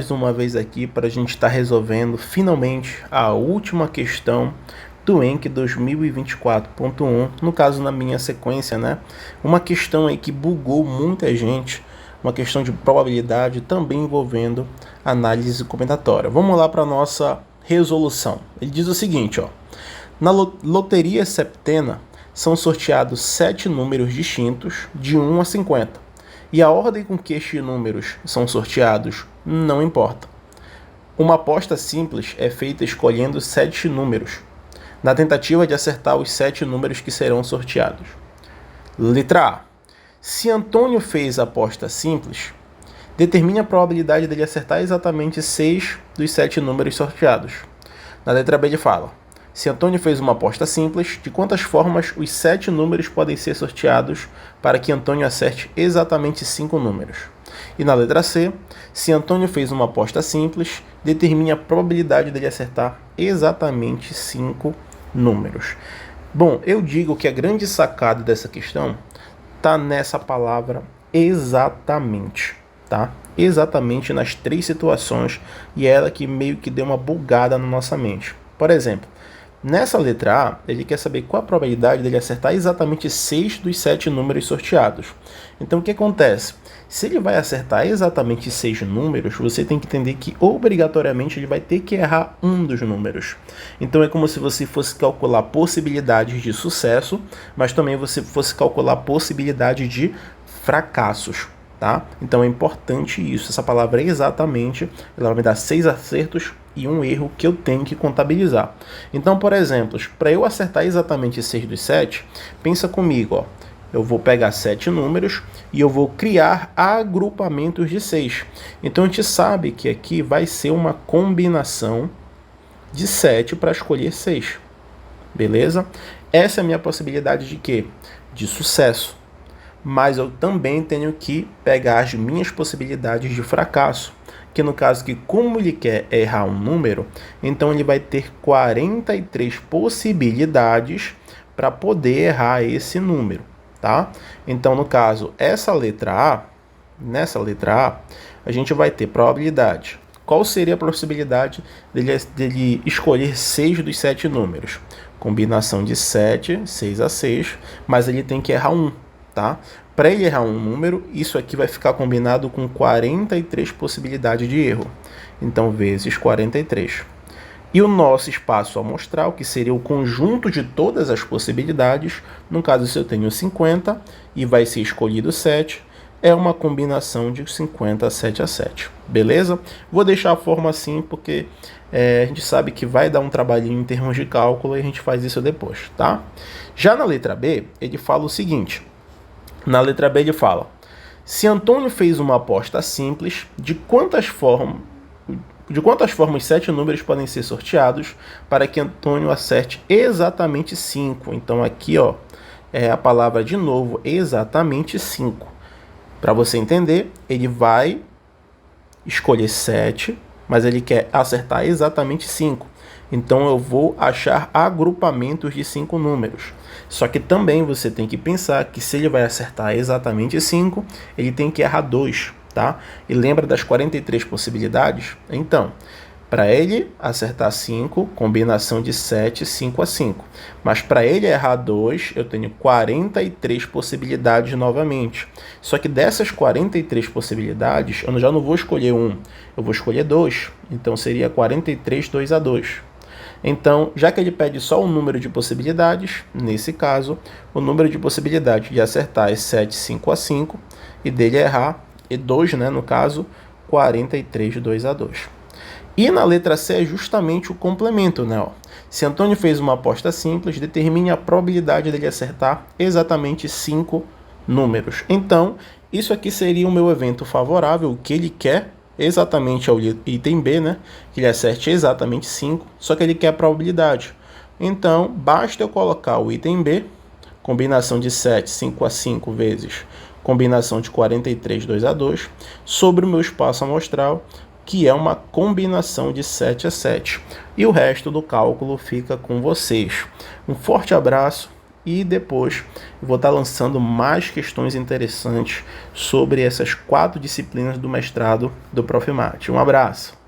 mais uma vez aqui para a gente estar resolvendo finalmente a última questão do ENC 2024.1, no caso na minha sequência, né? Uma questão aí que bugou muita gente, uma questão de probabilidade também envolvendo análise combinatória. Vamos lá para a nossa resolução. Ele diz o seguinte, ó: na loteria septena são sorteados 7 números distintos de 1 a 50. E a ordem com que estes números são sorteados não importa. Uma aposta simples é feita escolhendo 7 números, na tentativa de acertar os 7 números que serão sorteados. Letra A. Se Antônio fez a aposta simples, determine a probabilidade dele acertar exatamente 6 dos 7 números sorteados. Na letra B ele fala: se Antônio fez uma aposta simples, de quantas formas os 7 números podem ser sorteados para que Antônio acerte exatamente 5 números? E na letra C, se Antônio fez uma aposta simples, determine a probabilidade dele acertar exatamente 5 números. Bom, eu digo que a grande sacada dessa questão está nessa palavra exatamente, tá? Exatamente nas 3 situações, e é ela que meio que deu uma bugada na nossa mente. Por exemplo, nessa letra A, ele quer saber qual a probabilidade dele acertar exatamente 6 dos 7 números sorteados. Então, o que acontece? Se ele vai acertar exatamente 6 números, você tem que entender que, obrigatoriamente, ele vai ter que errar um dos números. Então, é como se você fosse calcular possibilidades de sucesso, mas também você fosse calcular possibilidade de fracassos, tá? Então, é importante isso. Essa palavra exatamente, ela vai me dar 6 acertos e um erro que eu tenho que contabilizar. Então, por exemplo, para eu acertar exatamente 6 dos 7, pensa comigo, ó. Eu vou pegar 7 números e eu vou criar agrupamentos de 6. Então, a gente sabe que aqui vai ser uma combinação de 7 para escolher 6. Beleza? Essa é a minha possibilidade de quê? De sucesso. Mas eu também tenho que pegar as minhas possibilidades de fracasso, que no caso que, como ele quer errar um número, então ele vai ter 43 possibilidades para poder errar esse número, tá? Então, no caso, nessa letra A, a gente vai ter probabilidade. Qual seria a possibilidade dele escolher 6 dos 7 números? Combinação de 7, 6 a 6, mas ele tem que errar um. Tá? Para ele errar um número, isso aqui vai ficar combinado com 43 possibilidades de erro. Então, vezes 43. E o nosso espaço amostral, que seria o conjunto de todas as possibilidades, no caso, se eu tenho 50 e vai ser escolhido 7, é uma combinação de 50, 7 a 7. Beleza? Vou deixar a forma assim porque a gente sabe que vai dar um trabalhinho em termos de cálculo e a gente faz isso depois, tá? Já na letra B, ele fala o seguinte. Na letra B ele fala: se Antônio fez uma aposta simples, de quantas formas 7 números podem ser sorteados para que Antônio acerte exatamente 5? Então aqui, ó, é a palavra de novo, exatamente 5. Para você entender, ele vai escolher 7, mas ele quer acertar exatamente 5. Então eu vou achar agrupamentos de 5 números. Só que também você tem que pensar que se ele vai acertar exatamente 5, ele tem que errar 2, tá? E lembra das 43 possibilidades? Então, para ele acertar 5, combinação de 7, 5 a 5. Mas para ele errar 2, eu tenho 43 possibilidades novamente. Só que dessas 43 possibilidades, eu já não vou escolher 1, eu vou escolher 2. Então seria 43, 2 a 2. Então, já que ele pede só um número de possibilidades, nesse caso, o número de possibilidades de acertar é 7, 5 a 5, e dele errar, e 2, né, no caso, 43, 2 a 2. E na letra C é justamente o complemento, né? Ó. Se Antônio fez uma aposta simples, determine a probabilidade dele acertar exatamente 5 números. Então, isso aqui seria o meu evento favorável, o que ele quer, exatamente ao item B, né? Que ele acerte exatamente 5, só que ele quer a probabilidade. Então, basta eu colocar o item B, combinação de 7, 5 a 5 vezes combinação de 43, 2 a 2, sobre o meu espaço amostral, que é uma combinação de 7 a 7. E o resto do cálculo fica com vocês. Um forte abraço e depois vou estar lançando mais questões interessantes sobre essas 4 disciplinas do mestrado do Prof. Mate. Um abraço!